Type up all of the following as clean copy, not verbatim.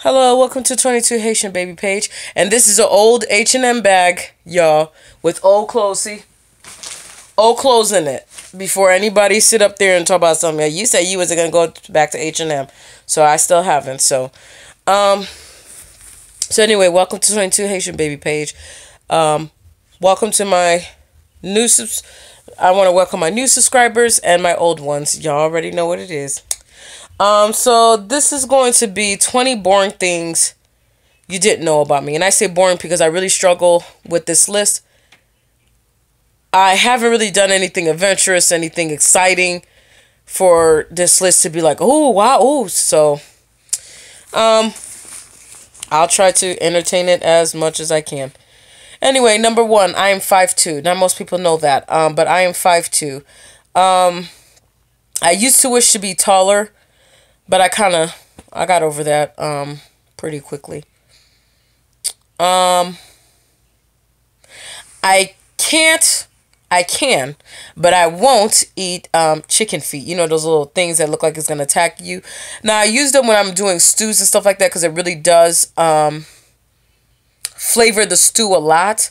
Hello, welcome to 22 Haitian Baby Page. And this is an old H&M bag, y'all, with old clothes. See? Old clothes in it. Before anybody sit up there and talk about something. You said you wasn't going to go back to H&M. So I still haven't. So anyway, welcome to 22 Haitian Baby Page. Welcome to my new I want to welcome my new subscribers and my old ones. Y'all already know what it is. So this is going to be 20 boring things you didn't know about me. And I say boring because I really struggle with this list. I haven't really done anything adventurous, anything exciting for this list to be like, oh, wow, oh. So, I'll try to entertain it as much as I can. Anyway, number one, I am 5'2". Not most people know that, but I am 5'2". I used to wish to be taller, but I got over that pretty quickly. I can, but I won't eat chicken feet. You know, those little things that look like it's going to attack you. Now, I use them when I'm doing stews and stuff like that because it really does flavor the stew a lot.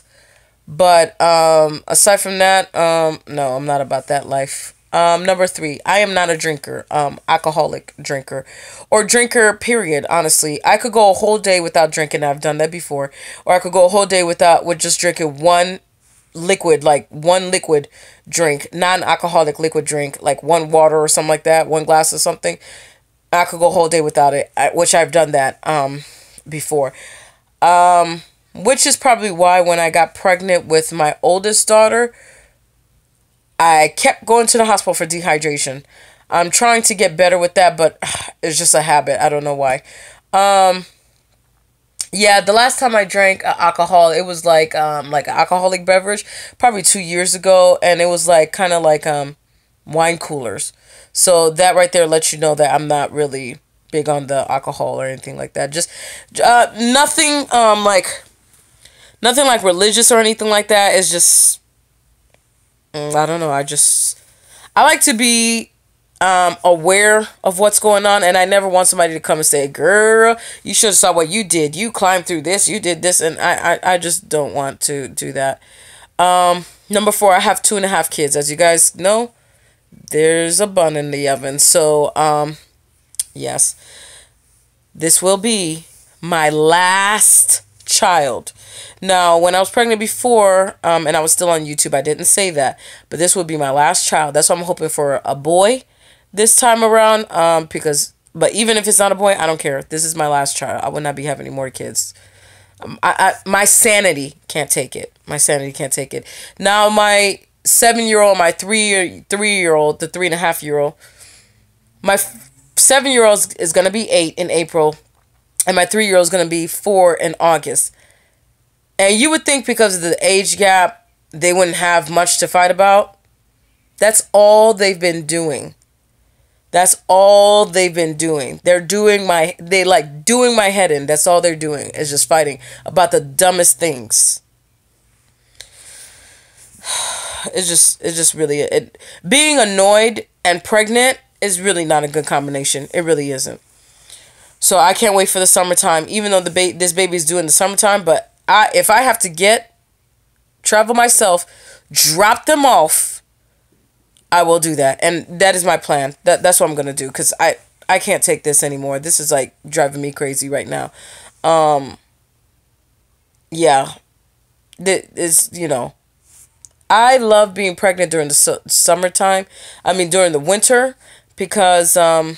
But aside from that, no, I'm not about that life. Number three, I am not a drinker, alcoholic drinker, or drinker, period, honestly. I could go a whole day without drinking. I've done that before. Or I could go a whole day with just drinking one liquid drink, non-alcoholic liquid drink, like one water or something like that, one glass or something. I could go a whole day without it, which I've done that before. Which is probably why when I got pregnant with my oldest daughter, I kept going to the hospital for dehydration. I'm trying to get better with that, but it's just a habit. I don't know why. Yeah, the last time I drank alcohol, it was like an alcoholic beverage, probably 2 years ago, and it was like kind of like wine coolers. So that right there lets you know that I'm not really big on the alcohol or anything like that. Just nothing like religious or anything like that. It's just I don't know. I like to be aware of what's going on, and I never want somebody to come and say, girl, you should have saw what you did. You climbed through this, you did this, and I just don't want to do that. Number four, I have 2.5 kids. As you guys know, there's a bun in the oven. So, yes, this will be my last child. Now, when I was pregnant before, and I was still on YouTube, I didn't say that, but this would be my last child. That's why I'm hoping for a boy this time around, but even if it's not a boy, I don't care. This is my last child. I would not be having any more kids. My sanity can't take it. My sanity can't take it. Now, my 7-year-old, my 3-year-old, the 3.5-year-old, my 7-year-old is going to be 8 in April, and my 3-year-old is going to be 4 in August. And you would think because of the age gap, they wouldn't have much to fight about. That's all they've been doing. That's all they've been doing. They like doing my head in. That's all they're doing is just fighting about the dumbest things. It's just really being annoyed and pregnant is really not a good combination. It really isn't. So I can't wait for the summertime, even though this baby is due in the summertime, but if I have to travel myself, drop them off, I will do that. And that is my plan. That's what I'm going to do. Because I can't take this anymore. This is like driving me crazy right now. Yeah. I love being pregnant during the summertime. I mean, during the winter. Because I'm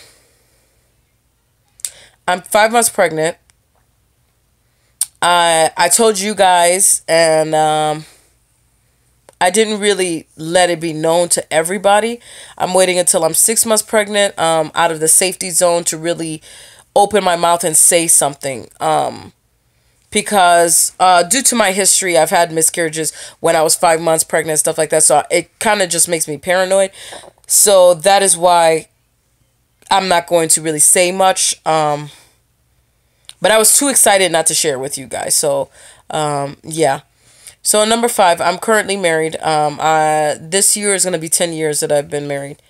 5 months pregnant. I told you guys, and I didn't really let it be known to everybody. I'm waiting until I'm 6 months pregnant, out of the safety zone to really open my mouth and say something. Because due to my history, I've had miscarriages when I was 5 months pregnant, stuff like that. So it kind of just makes me paranoid. So that is why I'm not going to really say much. But I was too excited not to share with you guys. So, yeah. So, number 5, I'm currently married. This year is going to be 10 years that I've been married.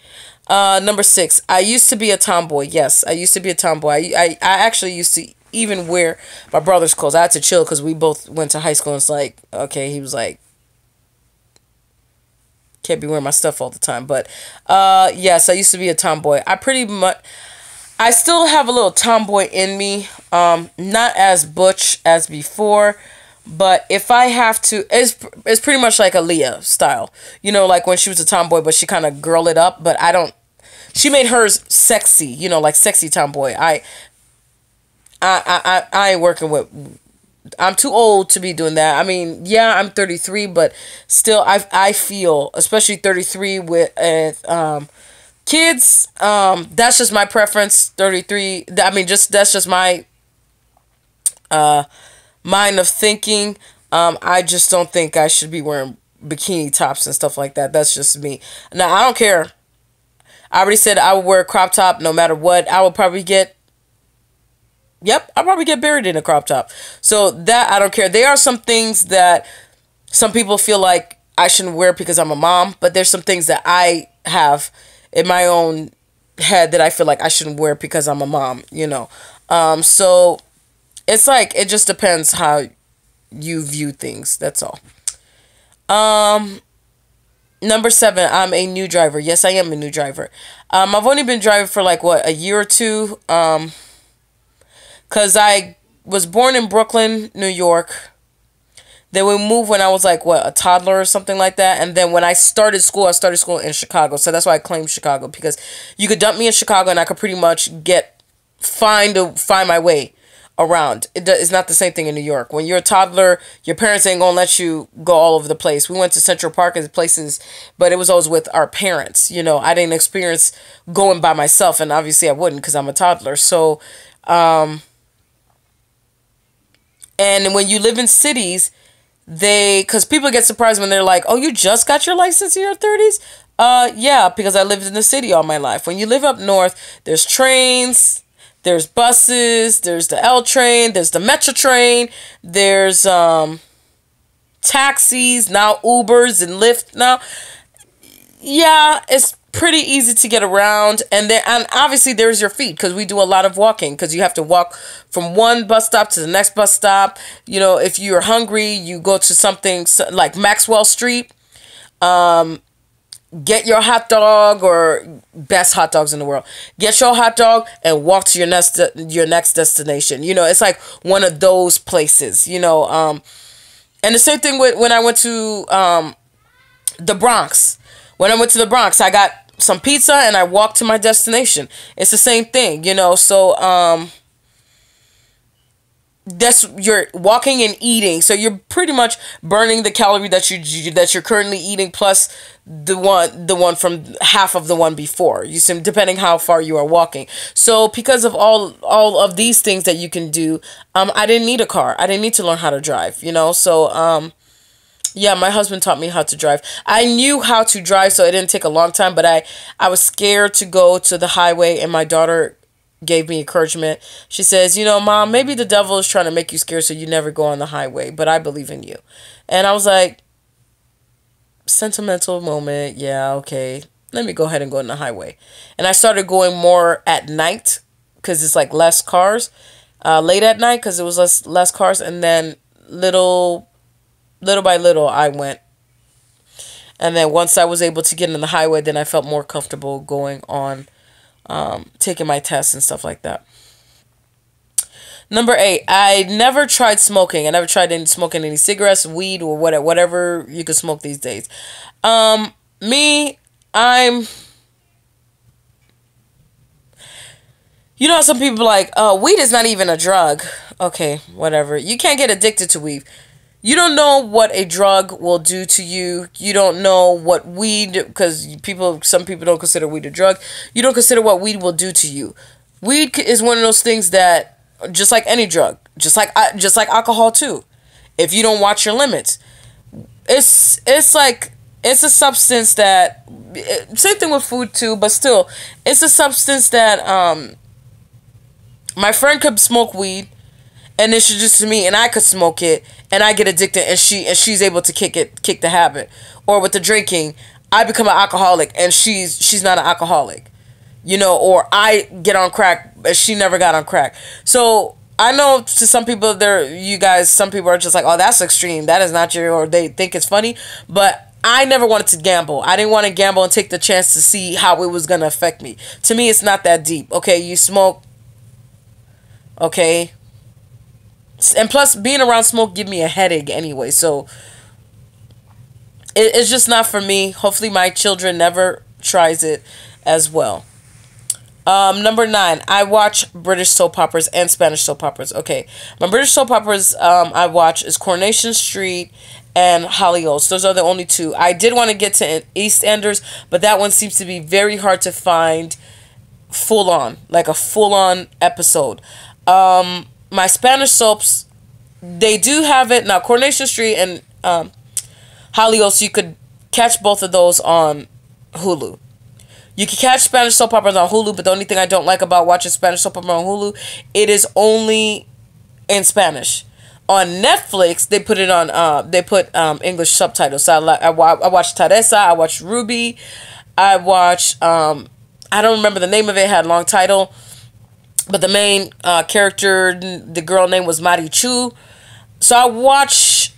Number 6, I used to be a tomboy. Yes, I used to be a tomboy. I actually used to even wear my brother's clothes. I had to chill because we both went to high school. And it's like, okay, he was like, can't be wearing my stuff all the time. But yes, I used to be a tomboy. I still have a little tomboy in me. Not as butch as before, but if I have to, it's pretty much like Aaliyah style. You know, like when she was a tomboy, but she kind of girl it up. But I don't. She made hers sexy. You know, like sexy tomboy. I ain't working with. I'm too old to be doing that. I mean, yeah, I'm 33, but still, I feel, especially 33 with kids. That's just my preference. 33. I mean, that's just my mind of thinking. I just don't think I should be wearing bikini tops and stuff like that. That's just me. Now, I don't care. I already said I would wear a crop top no matter what. I would probably get. Yep, I'll probably get buried in a crop top. So that, I don't care. There are some things that some people feel like I shouldn't wear because I'm a mom, but there's some things that I have in my own head that I feel like I shouldn't wear because I'm a mom, you know. So it's like, it just depends how you view things. That's all. Number 7, I'm a new driver. Yes, I am a new driver. I've only been driving for like, what, a year or two. Because I was born in Brooklyn, New York. Then we moved when I was like, what, a toddler or something like that. And then when I started school in Chicago. So that's why I claim Chicago. Because you could dump me in Chicago and I could pretty much find my way around. It's not the same thing in New York. When you're a toddler, your parents ain't going to let you go all over the place. We went to Central Park and places, but it was always with our parents. You know, I didn't experience going by myself. And obviously I wouldn't because I'm a toddler. So, and when you live in cities, because people get surprised when they're like, oh, you just got your license in your 30s? Yeah, because I lived in the city all my life. When you live up north, there's trains, there's buses, there's the L train, there's the Metro train, there's taxis, now Ubers and Lyft now. Yeah, it's pretty easy to get around, and obviously there's your feet because we do a lot of walking because you have to walk from one bus stop to the next bus stop. You know, if you're hungry, you go to something like Maxwell Street, get your hot dog, or best hot dogs in the world. Get your hot dog and walk to your next destination. You know, it's like one of those places. You know, and the same thing with when I went to the Bronx. When I went to the Bronx, I got some pizza and I walked to my destination. It's the same thing, you know. So you're walking and eating, so you're pretty much burning the calorie that you're currently eating plus the one from half of the one before. You see, depending how far you are walking. So because of all of these things that you can do, I didn't need a car. I didn't need to learn how to drive, you know. So yeah, my husband taught me how to drive. I knew how to drive, so it didn't take a long time, but I was scared to go to the highway, and my daughter gave me encouragement. She says, you know, Mom, maybe the devil is trying to make you scared so you never go on the highway, but I believe in you. And I was like, sentimental moment, yeah, okay, let me go ahead and go on the highway. And I started going more at night because it's like less cars, late at night because it was less cars, and then little by little I went, and then once I was able to get in the highway, then I felt more comfortable going on, taking my tests and stuff like that. Number 8, I never tried smoking. I never tried smoking any cigarettes, weed, or whatever you could smoke these days. Me, you know, some people are like, weed is not even a drug. Okay, whatever. You can't get addicted to weed. You don't know what a drug will do to you. You don't know what weed, because some people don't consider weed a drug. You don't consider what weed will do to you. Weed is one of those things that, just like any drug, just like alcohol too, if you don't watch your limits, it's a substance that, same thing with food too, but still, it's a substance that my friend could smoke weed and introduce to me, and I could smoke it, and I get addicted, and she's able to kick the habit. Or with the drinking, I become an alcoholic, and she's not an alcoholic, you know. Or I get on crack, but she never got on crack. So I know to some people some people are just like, oh, that's extreme. That is not your, or they think it's funny. But I never wanted to gamble. I didn't want to gamble and take the chance to see how it was going to affect me. To me, it's not that deep. Okay, you smoke. Okay. And plus, being around smoke give me a headache anyway. So, it's just not for me. Hopefully, my children never tries it as well. Number 9, I watch British soap operas and Spanish soap operas. Okay, my British soap operas I watch is Coronation Street and Hollyoaks. Those are the only two. I did want to get to EastEnders, but that one seems to be very hard to find full on, like a full on episode. My Spanish soaps, they do have it now. Coronation Street and Hollyoaks, you could catch both of those on Hulu. You can catch Spanish soap operas on Hulu, but the only thing I don't like about watching Spanish soap opera on Hulu, it is only in Spanish. On Netflix, they put it on. They put English subtitles. So I watched Teresa. I watched Ruby. I watched. I don't remember the name of it. It had a long title, but the main character, the girl name was Mari Chu. So I watch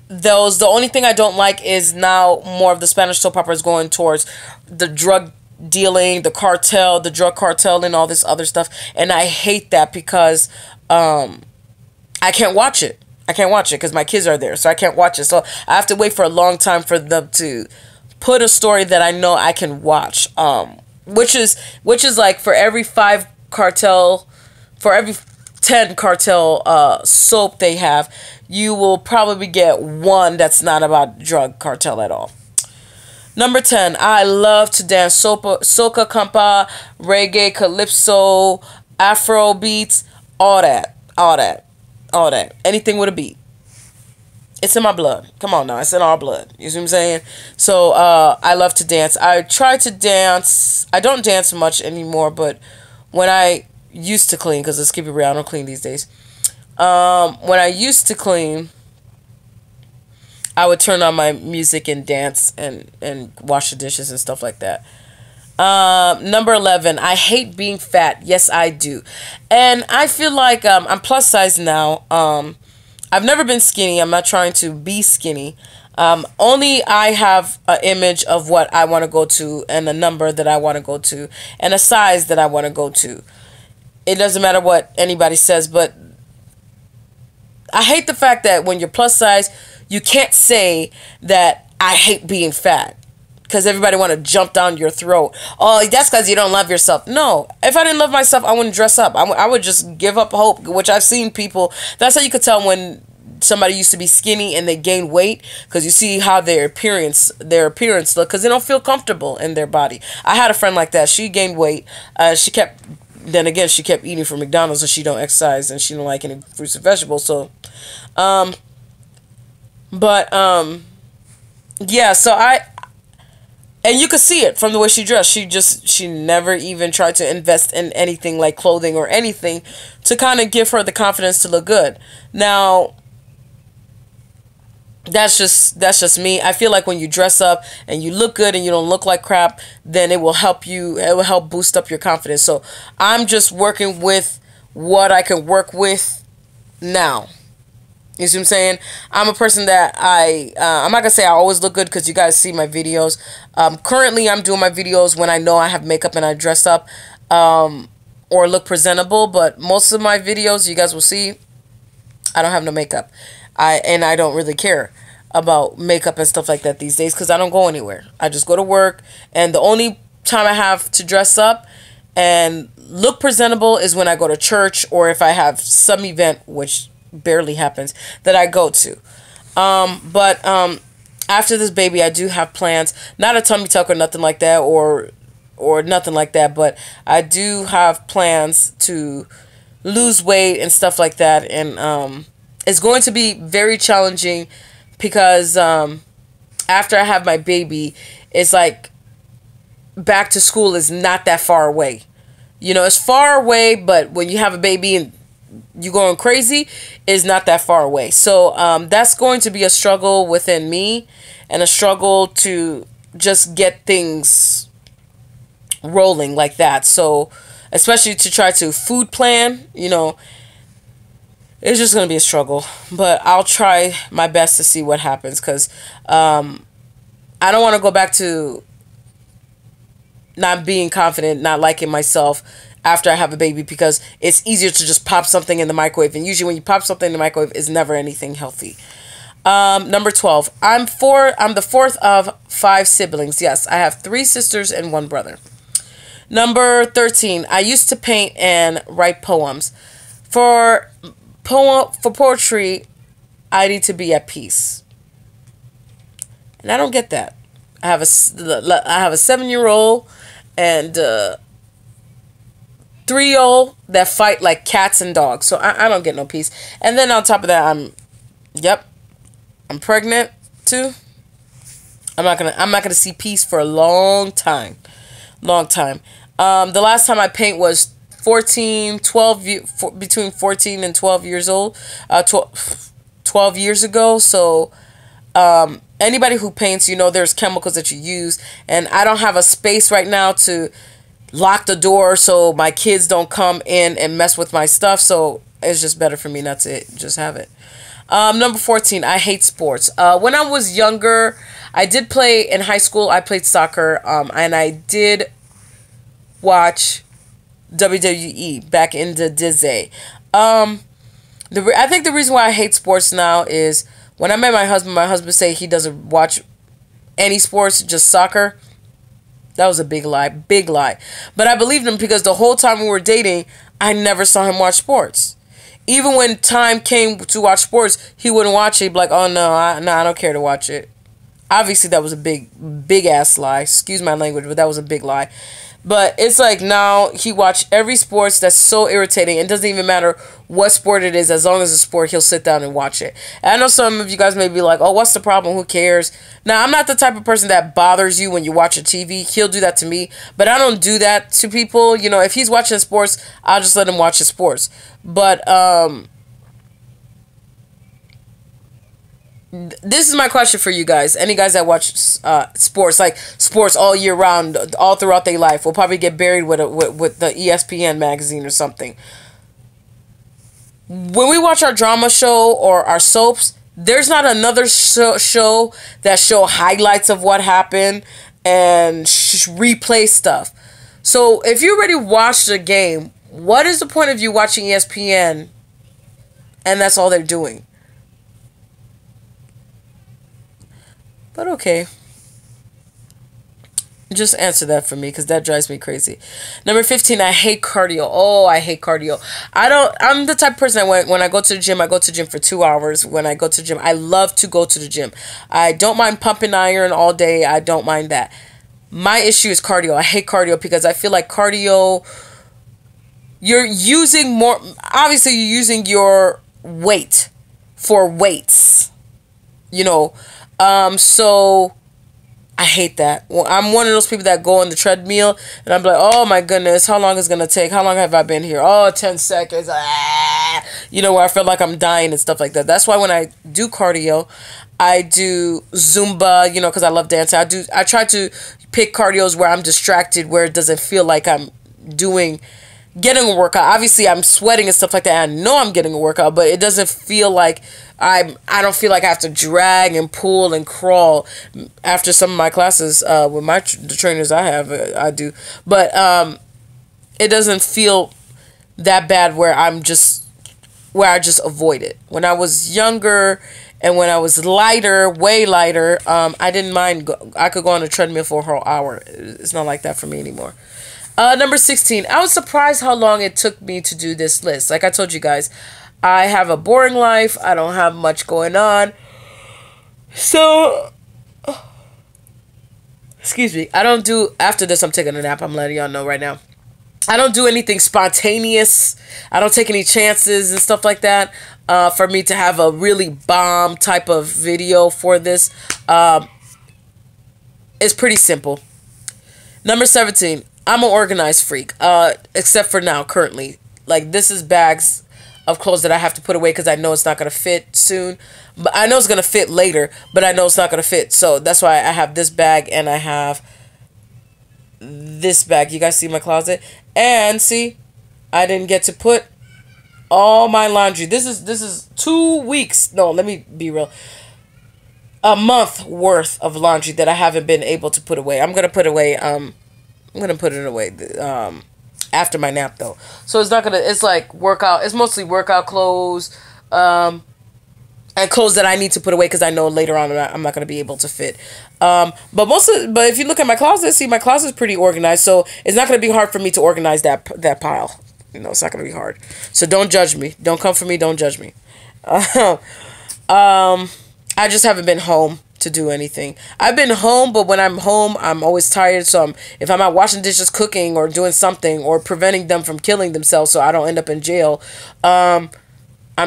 those. The only thing I don't like is now more of the Spanish soap operas going towards the drug dealing, the cartel, the drug cartel, and all this other stuff, and I hate that because I can't watch it. I can't watch it because my kids are there, so I can't watch it. So I have to wait for a long time for them to put a story that I know I can watch. Which is like for every 10 cartel soap they have, you will probably get one that's not about drug cartel at all. Number 10, I love to dance soca, compa, reggae, calypso, Afro beats, all that. Anything with a beat. It's in my blood. Come on now, it's in our blood. You see what I'm saying? So, I love to dance. I try to dance. I don't dance much anymore, but when I used to clean, because let's keep it real, I don't clean these days. When I used to clean, I would turn on my music and dance and wash the dishes and stuff like that. Number 11, I hate being fat. Yes, I do. And I feel like I'm plus size now. I've never been skinny. I'm not trying to be skinny. Only I have an image of what I want to go to and a number that I want to go to and a size that I want to go to. It doesn't matter what anybody says, but I hate the fact that when you're plus size, you can't say that I hate being fat because everybody want to jump down your throat. Oh, that's because you don't love yourself. No, if I didn't love myself, I wouldn't dress up. I would just give up hope, which I've seen people. That's how you could tell when somebody used to be skinny and they gain weight, because you see how their appearance look, because they don't feel comfortable in their body. I had a friend like that. She gained weight. She kept eating from McDonald's, and she don't exercise, and she don't like any fruits and vegetables. So, yeah, so and you could see it from the way she dressed. She never even tried to invest in anything like clothing or anything to kind of give her the confidence to look good. Now, that's just me. I feel like when you dress up and you look good and you don't look like crap, then it will help you. It will help boost up your confidence. So I'm just working with what I can work with now. You see what I'm saying? I'm a person that I'm not gonna say I always look good, because you guys see my videos. Currently, I'm doing my videos when I know I have makeup and I dress up, or look presentable. But most of my videos, you guys will see, I don't have no makeup. I don't really care about makeup and stuff like that these days, because I don't go anywhere. I just go to work, and the only time I have to dress up and look presentable is when I go to church, or if I have some event, which barely happens, that I go to. But after this baby, I do have plans. Not a tummy tuck or nothing like that, or nothing like that, but I do have plans to lose weight and stuff like that. And it's going to be very challenging, because after I have my baby, it's like back to school is not that far away. You know, it's far away, but when you have a baby and you going crazy, is not that far away. So that's going to be a struggle within me, and a struggle to just get things rolling like that. So especially to try to food plan, you know, It's just gonna be a struggle, but I'll try my best to see what happens, because I don't want to go back to not being confident, not liking myself after I have a baby, because it's easier to just pop something in the microwave, and usually when you pop something in the microwave, it's never anything healthy. Number 12. I'm the fourth of 5 siblings. Yes, I have 3 sisters and 1 brother. Number 13. I used to paint and write poems. For poetry, I need to be at peace. And I don't get that. I have a 7-year-old and 3-year-old that fight like cats and dogs. So I don't get no peace. And then on top of that, I'm pregnant too. I'm not gonna see peace for a long time. The last time I paint was between 14 and 12 years old. 12 years ago. So anybody who paints, there's chemicals that you use, and I don't have a space right now to lock the door so my kids don't come in and mess with my stuff. So it's just better for me not to just have it. Number 14, I hate sports. When I was younger, I did play in high school. I played soccer, and I did watch WWE back in the day. I think the reason why I hate sports now is when I met my husband said he doesn't watch any sports, just soccer. That was a big lie. But I believed him, because the whole time we were dating, I never saw him watch sports. Even when time came to watch sports, he wouldn't watch it. He'd be like, oh no, I don't care to watch it. Obviously, that was a big ass lie. Excuse my language, but that was a big lie. But it's like now he watched every sports. That's so irritating. It doesn't even matter what sport it is. As long as it's a sport, he'll sit down and watch it. And I know some of you guys may be like, oh, what's the problem? Who cares? Now, I'm not the type of person that bothers you when you watch a TV. He'll do that to me. But I don't do that to people. If he's watching sports, I'll just let him watch his sports. But this is my question for you guys. Any guys that watch sports, like sports all year round, all throughout their life, will probably get buried with the ESPN magazine or something. When we watch our drama show or our soaps, there's not another show that show highlights of what happened and replay stuff. So if you already watched the game, what is the point of you watching ESPN and that's all they're doing? But okay. Just answer that for me, because that drives me crazy. Number 15, I hate cardio. Oh, I hate cardio. I'm the type of person that when I go to the gym, I go to the gym for 2 hours. When I go to the gym, I love to go to the gym. I don't mind pumping iron all day. I don't mind that. My issue is cardio. I hate cardio because I feel like cardio, you're using your weight for weights. So I hate that. Well, I'm one of those people that go on the treadmill and I'm like, oh my goodness, how long is it going to take? How long have I been here? Oh, 10 seconds. Where I feel like I'm dying and stuff like that. That's why when I do cardio, I do Zumba, because I love dancing. I try to pick cardios where I'm distracted, where it doesn't feel like I'm getting a workout. Obviously, I'm sweating and stuff like that. I know I'm getting a workout, but it doesn't feel like I don't feel like I have to drag and pull and crawl after some of my classes with the trainers I do. But it doesn't feel that bad where I just avoid it. When I was younger and when I was lighter, way lighter, I didn't mind. I could go on a treadmill for a whole hour. It's not like that for me anymore. Number 16. I was surprised how long it took me to do this list. Like I told you guys, I have a boring life. I don't have much going on. So, excuse me. After this, I'm taking a nap. I'm letting y'all know right now. I don't do anything spontaneous. I don't take any chances and stuff like that. For me to have a really bomb type of video for this, it's pretty simple. Number 17. I'm an organized freak, except for now, currently. Like, this is bags of clothes that I have to put away because I know it's not going to fit soon. But I know it's going to fit later, but I know it's not going to fit. So that's why I have this bag and I have this bag. You guys see my closet? And see, I didn't get to put all my laundry. This is 2 weeks. No, let me be real. A month worth of laundry that I haven't been able to put away. I'm gonna put away. I'm gonna put it away. After my nap though. So it's not gonna. It's like workout. It's mostly workout clothes. And clothes that I need to put away because I know later on I'm not going to be able to fit. But if you look at my closet, see my closet is pretty organized, so it's not going to be hard for me to organize that pile. You know, it's not going to be hard. So don't judge me. Don't come for me. Don't judge me. I just haven't been home to do anything. I've been home, but when I'm home, I'm always tired. So if I'm out washing dishes, cooking, or doing something, or preventing them from killing themselves, so I don't end up in jail, I'm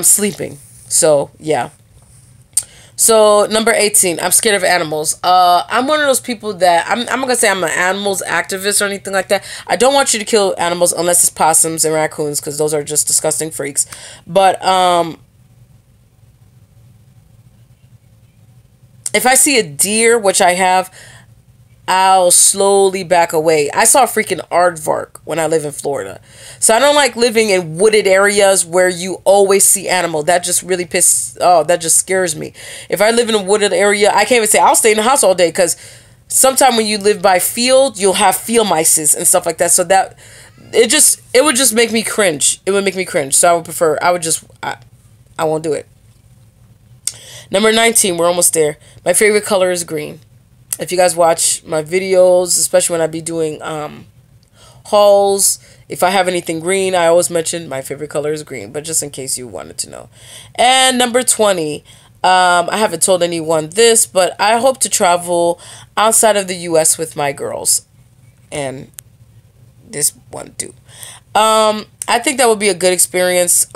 sleeping. So yeah. So number 18, I'm scared of animals. I'm one of those people that I'm not gonna say I'm an animals activist or anything like that. I don't want you to kill animals unless it's possums and raccoons because those are just disgusting freaks. But if I see a deer, which I have, I'll slowly back away. I saw a freaking aardvark when I live in Florida. So I don't like living in wooded areas where you always see animal. That just really that just scares me. If I live in a wooded area, I can't even say I'll stay in the house all day because sometimes when you live by field, you'll have field mice and stuff like that. So that it would just make me cringe. It would make me cringe. So I won't do it. Number 19, we're almost there. My favorite color is green. If you guys watch my videos, especially when I be doing hauls, if I have anything green, I always mention my favorite color is green, but just in case you wanted to know. And number 20, I haven't told anyone this, but I hope to travel outside of the U.S. with my girls. And this one too. I think that would be a good experience.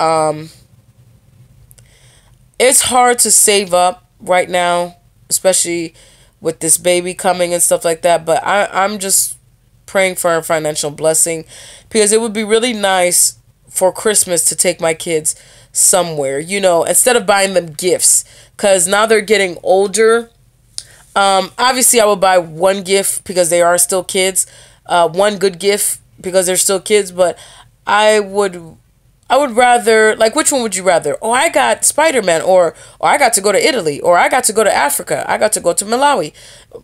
It's hard to save up right now, especially with this baby coming and stuff like that. But I'm just praying for a financial blessing because it would be really nice for Christmas to take my kids somewhere, you know, instead of buying them gifts because now they're getting older. Obviously, I would buy one gift because they are still kids, one good gift because they're still kids, but I would rather, like, which one would you rather? Oh, I got Spider-Man, or I got to go to Italy, or I got to go to Africa. I got to go to Malawi,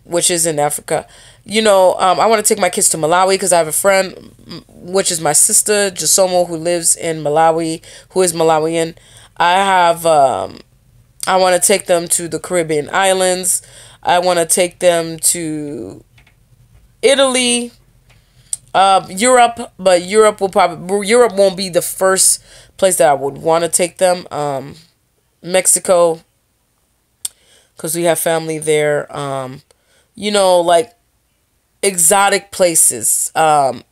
which is in Africa. You know, I want to take my kids to Malawi because I have a friend, which is my sister, Jasomo, who lives in Malawi, who is Malawian. I want to take them to the Caribbean islands. I want to take them to Italy. Europe, but Europe won't be the first place that I would want to take them. Mexico, because we have family there. You know, like exotic places. And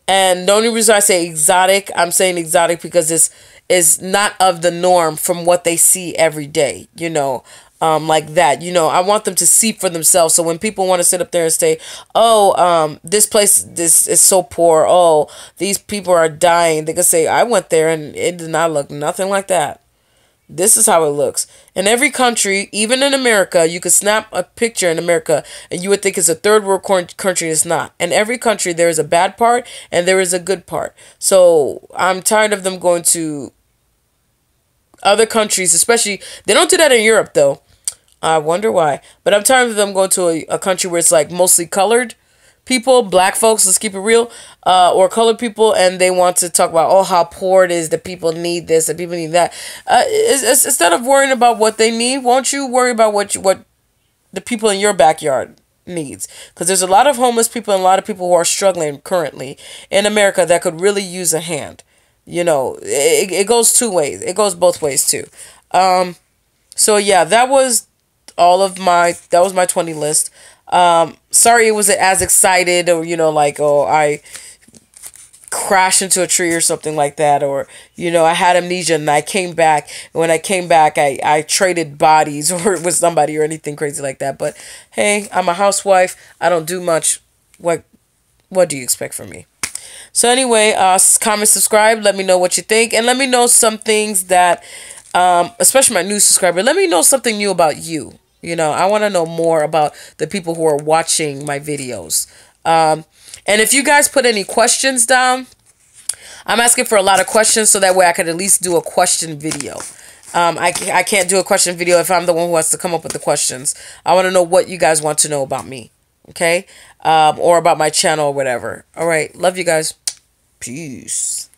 the only reason I say exotic, I'm saying exotic because it's not of the norm from what they see every day. You know. Like that, you know, I want them to see for themselves. So when people want to sit up there and say, oh, this place, this is so poor. Oh, these people are dying. They can say, I went there and it did not look nothing like that. This is how it looks. In every country, even in America, you could snap a picture in America and you would think it's a third world country. It's not. In every country, there is a bad part and there is a good part. So I'm tired of them going to other countries, especially, they don't do that in Europe though. I wonder why. But I'm tired of them going to a country where it's like mostly colored people, black folks, let's keep it real, or colored people, and they want to talk about, oh, how poor it is, that people need this, that people need that. Instead of worrying about what they need, won't you worry about what the people in your backyard needs? Because there's a lot of homeless people and a lot of people who are struggling currently in America that could really use a hand. You know, it goes two ways. It goes both ways too. So yeah, that was my 20 list. Sorry it wasn't as excited, or you know, like, oh, I crashed into a tree or something like that, or you know, I had amnesia and I came back, and when I came back I traded bodies or with somebody or anything crazy like that. But hey, I'm a housewife. I don't do much. What do you expect from me? So anyway, comment, subscribe, let me know what you think, and let me know some things that especially my new subscriber, let me know something new about you. You know, I want to know more about the people who are watching my videos. And if you guys put any questions down, I'm asking for a lot of questions so that way I could at least do a question video. I can't do a question video if I'm the one who has to come up with the questions. I want to know what you guys want to know about me. Okay? Or about my channel or whatever. All right. Love you guys. Peace.